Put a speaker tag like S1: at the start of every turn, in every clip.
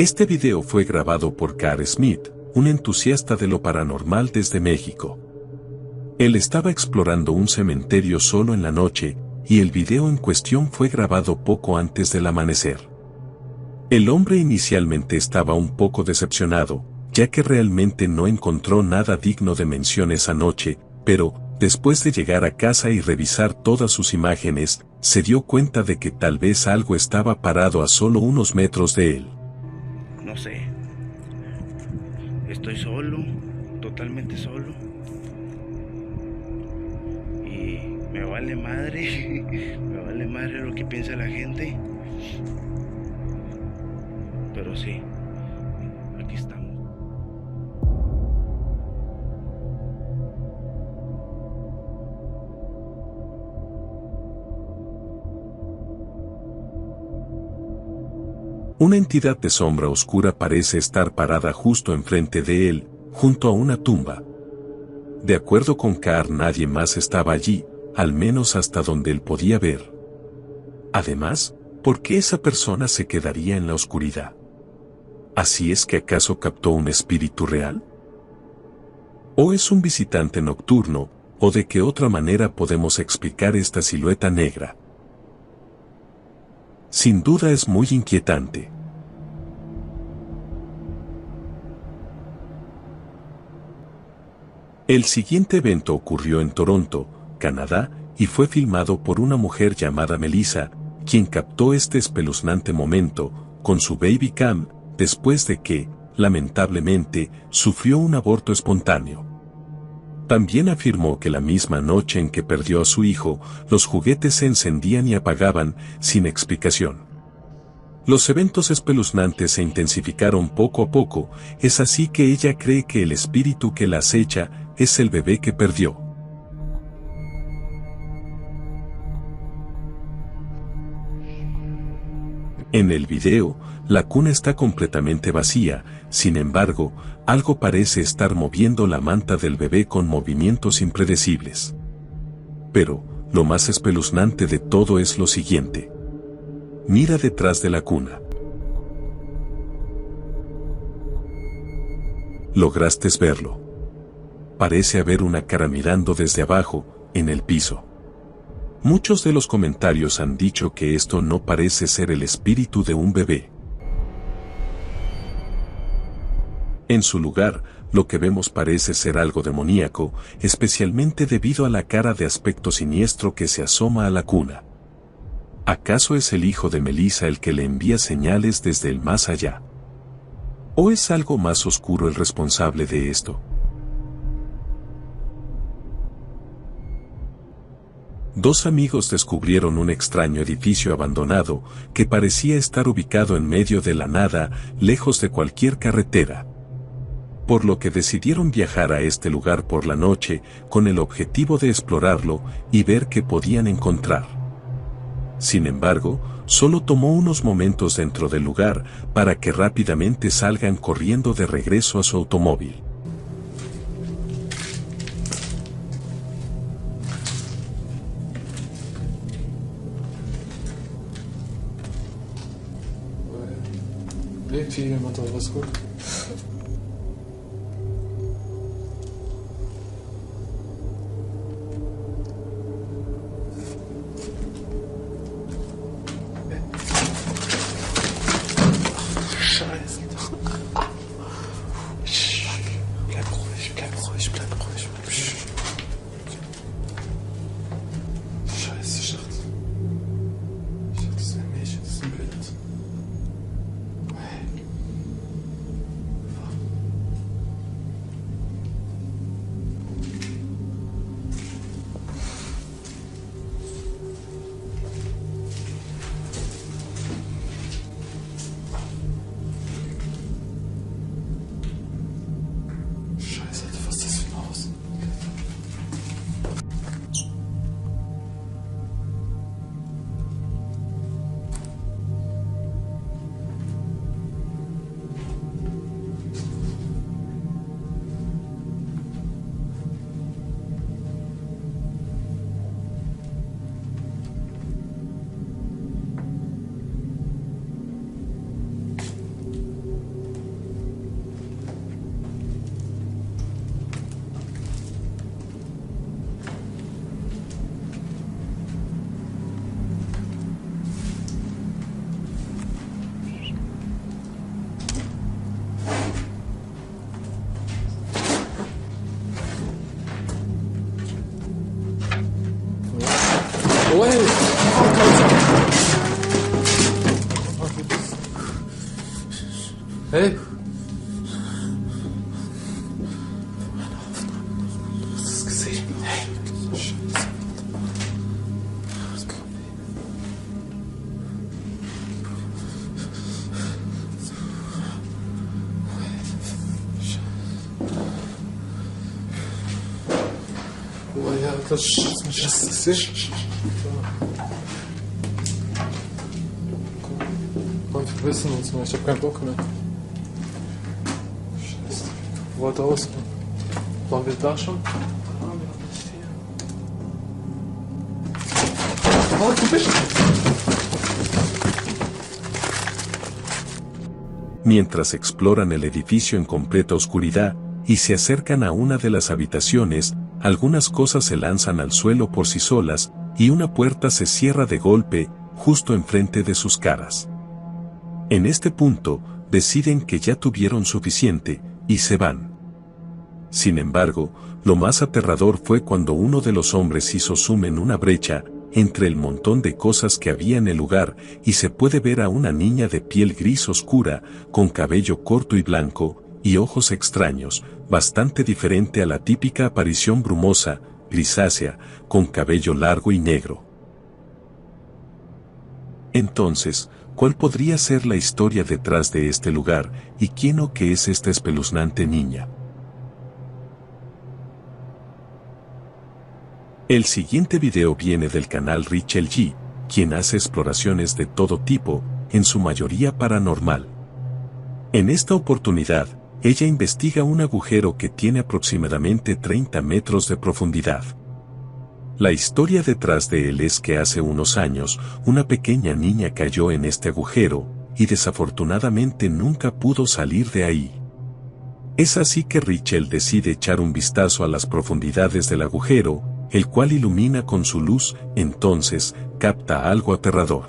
S1: Este video fue grabado por Carl Smith, un entusiasta de lo paranormal desde México. Él estaba explorando un cementerio solo en la noche, y el video en cuestión fue grabado poco antes del amanecer. El hombre inicialmente estaba un poco decepcionado, ya que realmente no encontró nada digno de mención esa noche, pero, después de llegar a casa y revisar todas sus imágenes, se dio cuenta de que tal vez algo estaba parado a solo unos metros de él.
S2: No sé. Estoy solo, totalmente solo. Y me vale madre, me vale madre lo que piensa la gente. Pero sí, aquí estamos.
S1: Una entidad de sombra oscura parece estar parada justo enfrente de él, junto a una tumba. De acuerdo con Carl, nadie más estaba allí, al menos hasta donde él podía ver. Además, ¿por qué esa persona se quedaría en la oscuridad? ¿Así es que acaso captó un espíritu real? ¿O es un visitante nocturno, o de qué otra manera podemos explicar esta silueta negra? Sin duda es muy inquietante. El siguiente evento ocurrió en Toronto, Canadá, y fue filmado por una mujer llamada Melissa, quien captó este espeluznante momento, con su baby cam, después de que, lamentablemente, sufrió un aborto espontáneo. También afirmó que la misma noche en que perdió a su hijo, los juguetes se encendían y apagaban, sin explicación. Los eventos espeluznantes se intensificaron poco a poco, es así que ella cree que el espíritu que la acecha es el bebé que perdió. En el video, la cuna está completamente vacía, sin embargo, algo parece estar moviendo la manta del bebé con movimientos impredecibles. Pero, lo más espeluznante de todo es lo siguiente. Mira detrás de la cuna. ¿Lograste verlo? Parece haber una cara mirando desde abajo, en el piso. Muchos de los comentarios han dicho que esto no parece ser el espíritu de un bebé. En su lugar, lo que vemos parece ser algo demoníaco, especialmente debido a la cara de aspecto siniestro que se asoma a la cuna. ¿Acaso es el hijo de Melissa el que le envía señales desde el más allá? ¿O es algo más oscuro el responsable de esto? Dos amigos descubrieron un extraño edificio abandonado que parecía estar ubicado en medio de la nada, lejos de cualquier carretera. Por lo que decidieron viajar a este lugar por la noche con el objetivo de explorarlo y ver qué podían encontrar. Sin embargo, solo tomó unos momentos dentro del lugar para que rápidamente salgan corriendo de regreso a su automóvil.
S3: ليه في مطر اسود؟ Away! Hey! Das ist gesehen. Hey! Scheiße. Oh ja, das ist gesehen. Komm, wir verbissen uns mal. Ich hab keinen Bock mehr. Scheiße. Wo hat er aus? Waren wir da schon? Oh, du bist.
S1: Mientras exploran el edificio en completa oscuridad y se acercan a una de las habitaciones, algunas cosas se lanzan al suelo por sí solas y una puerta se cierra de golpe justo enfrente de sus caras. En este punto, deciden que ya tuvieron suficiente y se van. Sin embargo, lo más aterrador fue cuando uno de los hombres hizo zoom en una brecha entre el montón de cosas que había en el lugar y se puede ver a una niña de piel gris oscura, con cabello corto y blanco, y ojos extraños, bastante diferente a la típica aparición brumosa, grisácea, con cabello largo y negro. Entonces, ¿cuál podría ser la historia detrás de este lugar, y quién o qué es esta espeluznante niña? El siguiente video viene del canal Richelle G, quien hace exploraciones de todo tipo, en su mayoría paranormal. En esta oportunidad, ella investiga un agujero que tiene aproximadamente 30 metros de profundidad. La historia detrás de él es que hace unos años, una pequeña niña cayó en este agujero, y desafortunadamente nunca pudo salir de ahí. Es así que Richelle decide echar un vistazo a las profundidades del agujero, el cual ilumina con su luz, entonces capta algo aterrador.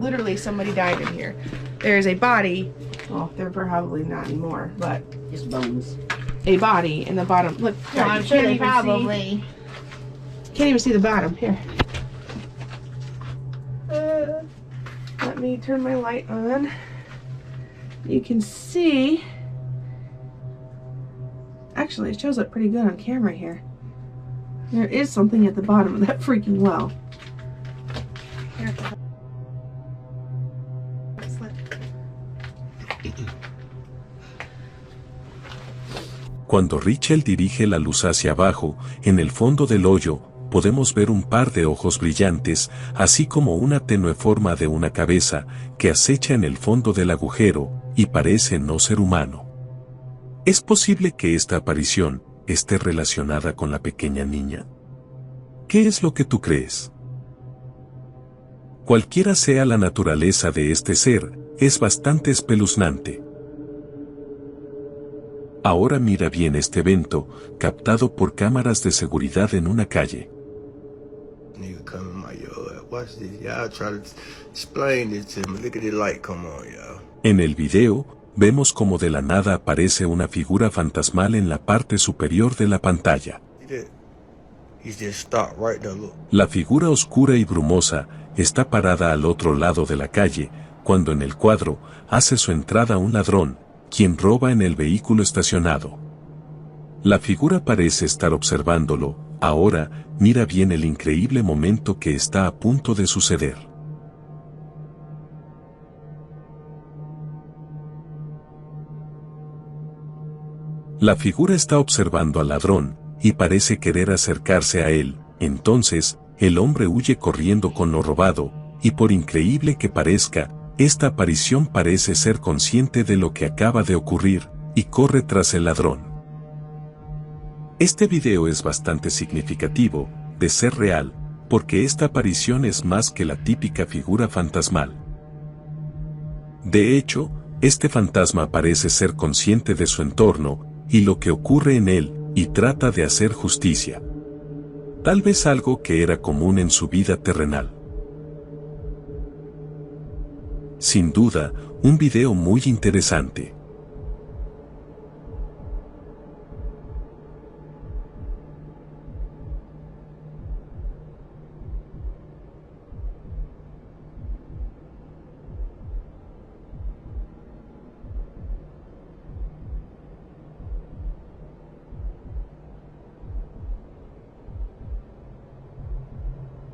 S4: Literally somebody died in here. There is a body, well, they're probably not anymore, but
S5: Just bones.
S4: a body in the bottom. Look,
S5: No, I'm sure they
S4: can't
S5: probably.
S4: even see the bottom. Here. Let me turn my light on. You can see. Actually, it shows up pretty good on camera here. There is something at the bottom of that freaking well.
S1: Cuando Richelle dirige la luz hacia abajo, en el fondo del hoyo, podemos ver un par de ojos brillantes, así como una tenue forma de una cabeza, que acecha en el fondo del agujero, y parece no ser humano. ¿Es posible que esta aparición esté relacionada con la pequeña niña? ¿Qué es lo que tú crees? Cualquiera sea la naturaleza de este ser, es bastante espeluznante. Ahora mira bien este evento, captado por cámaras de seguridad en una calle.
S6: Nigga come in my yard. Watch this. Y'all try to explain this to me. Look at the light come on, y'all.
S1: En el video, vemos como de la nada aparece una figura fantasmal en la parte superior de la pantalla.
S6: See that? He just stopped right there, look.
S1: La figura oscura y brumosa está parada al otro lado de la calle, cuando en el cuadro hace su entrada un ladrón, quien roba en el vehículo estacionado. La figura parece estar observándolo. Ahora, mira bien el increíble momento que está a punto de suceder. La figura está observando al ladrón, y parece querer acercarse a él. Entonces, el hombre huye corriendo con lo robado, y por increíble que parezca, esta aparición parece ser consciente de lo que acaba de ocurrir, y corre tras el ladrón. Este video es bastante significativo, de ser real, porque esta aparición es más que la típica figura fantasmal. De hecho, este fantasma parece ser consciente de su entorno, y lo que ocurre en él, y trata de hacer justicia. Tal vez algo que era común en su vida terrenal. Sin duda, un video muy interesante.